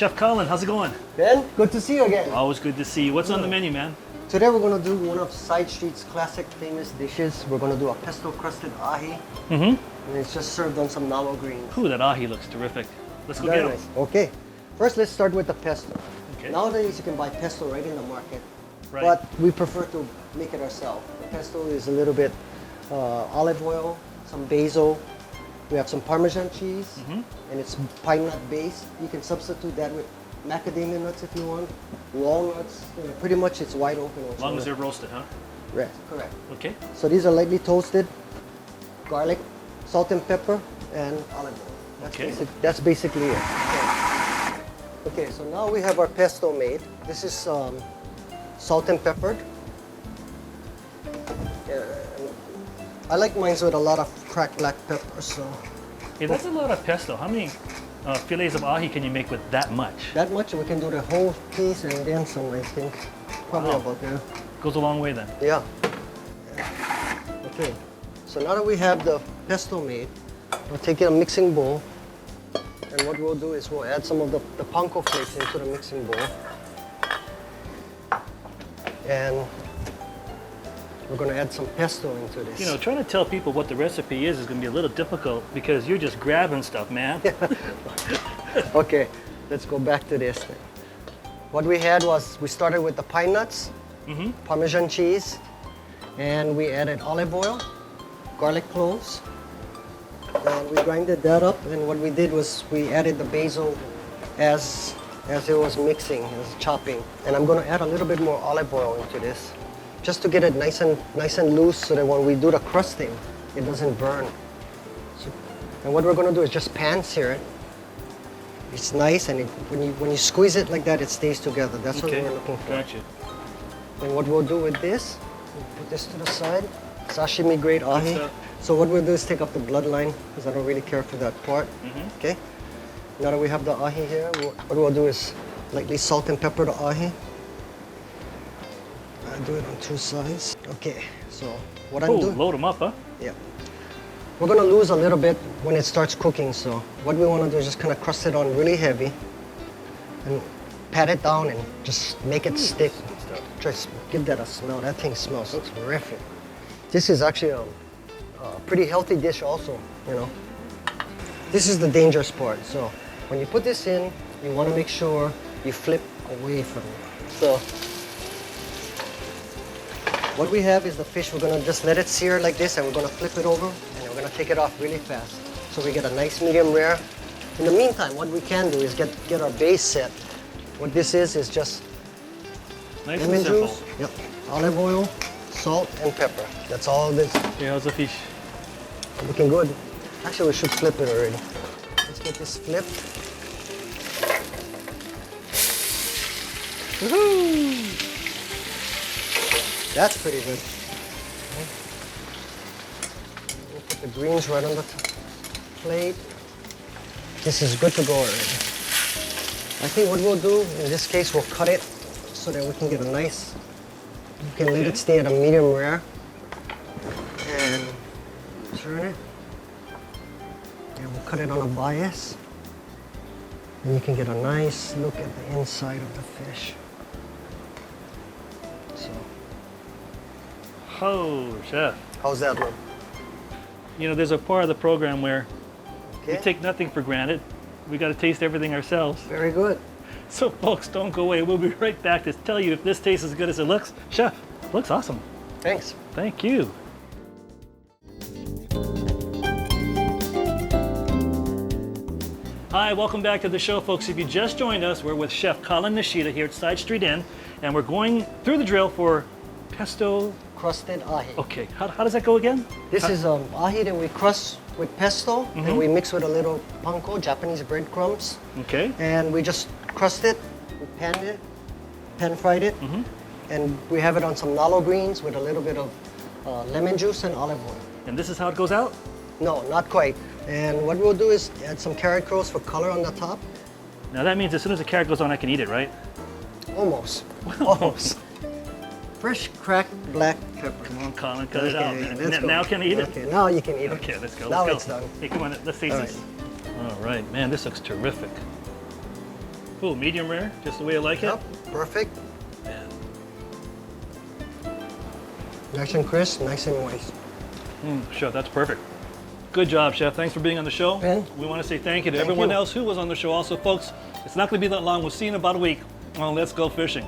Chef Colin, how's it going? Ben, good to see you again. Always good to see you. What's on the menu, man? Today we're going to do one of Side Street's classic famous dishes. We're going to do a Pesto Crusted Ahi. And it's just served on some nalo greens. Ooh, that ahi looks terrific. Let's go Very get nice. Okay. First, let's start with the pesto. Okay. Nowadays, you can buy pesto right in the market. Right. But we prefer to make it ourselves. The pesto is a little bit olive oil, some basil. We have some Parmesan cheese, and it's pine nut based. You can substitute that with macadamia nuts if you want, walnuts. You know, pretty much it's wide open. As long as they're roasted, huh? Right, correct. Okay. So these are lightly toasted, garlic, salt and pepper, and olive oil. That's basically it. Okay, so now we have our pesto made. This is salt and peppered. I like mine with a lot of cracked black pepper, so. Hey, that's a lot of pesto. How many fillets of ahi can you make with that much? That much, we can do the whole piece and then some, I think. Probably about there. Goes a long way then. Yeah. Okay, so now that we have the pesto made, we'll take a mixing bowl, and what we'll do is we'll add some of the panko flakes into the mixing bowl. And we're going to add some pesto into this. You know, trying to tell people what the recipe is going to be a little difficult because you're just grabbing stuff, man. Okay, let's go back to this thing. What we had was, we started with the pine nuts, Parmesan cheese, and we added olive oil, garlic cloves, and we grinded that up, and what we did was we added the basil as it was mixing, as chopping. And I'm going to add a little bit more olive oil into this, just to get it nice and loose so that when we do the crusting, it doesn't burn. So, and what we're going to do is just pan sear it. It's nice, and when you squeeze it like that, it stays together. That's what we're looking for. Gotcha. And what we'll do with this, we'll put this to the side. Sashimi grade ahi. So what we'll do is take off the bloodline, because I don't really care for that part. Okay. Now that we have the ahi here, what we'll do is lightly salt and pepper the ahi. I do it on two sides. Okay. So what I'm doing. Load them up, huh? Yeah. We're gonna lose a little bit when it starts cooking, so what we wanna do is just kind of crust it on really heavy and pat it down and just make it stick. Just give that a smell. That thing smells terrific. This is actually a pretty healthy dish also, you know. This is the dangerous part. So when you put this in, you wanna make sure you flip away from it. So what we have is the fish. We're gonna just let it sear like this, and we're gonna flip it over, and we're gonna take it off really fast. So we get a nice medium rare. In the meantime, what we can do is get our base set. What this is just Nice lemon and simple. juice, olive oil, salt, and pepper. That's all this. Okay, how's the fish? Looking good. Actually, we should flip it already. Let's get this flipped. Woohoo! That's pretty good. Okay. We'll put the greens right on the plate. This is good to go already. I think what we'll do, in this case, we'll cut it so that we can get a nice, you can let it stay at a medium rare. And turn it. And we'll cut it on a bias. And you can get a nice look at the inside of the fish. So. Oh, chef. How's that look? You know, there's a part of the program where we Okay. take nothing for granted. We got to taste everything ourselves. Very good. So, folks, don't go away. We'll be right back to tell you if this tastes as good as it looks. Chef, looks awesome. Thanks. Thank you. Hi, welcome back to the show, folks. If you just joined us, we're with Chef Colin Nishida here at Side Street Inn, and we're going through the drill for pesto. Crusted ahi. Okay, how does that go again? This is ahi that we crust with pesto, and we mix with a little panko, Japanese bread crumbs. Okay. And we just crust it, we pan fried it, and we have it on some nalo greens with a little bit of lemon juice and olive oil. And this is how it goes out? No, not quite. And what we'll do is add some carrot curls for color on the top. Now that means as soon as the carrot goes on, I can eat it, right? Almost. Almost. Fresh cracked black pepper. Come on, Colin, cut it out, man. let's go. Now can I eat it? Okay, now you can eat it. Okay, let's go. Now let's it's go. done. Hey, come on, let's taste All this. All right, man, this looks terrific. Ooh, medium rare, just the way I like Yep, perfect. Nice and crisp, nice and moist. it. Chef, that's perfect. Good job, Chef. Thanks for being on the show. Ben. We want to say thank you to Thank everyone you. else who was on the show also, folks. It's not going to be that long. We'll see you in about a week on Let's Go Fishing.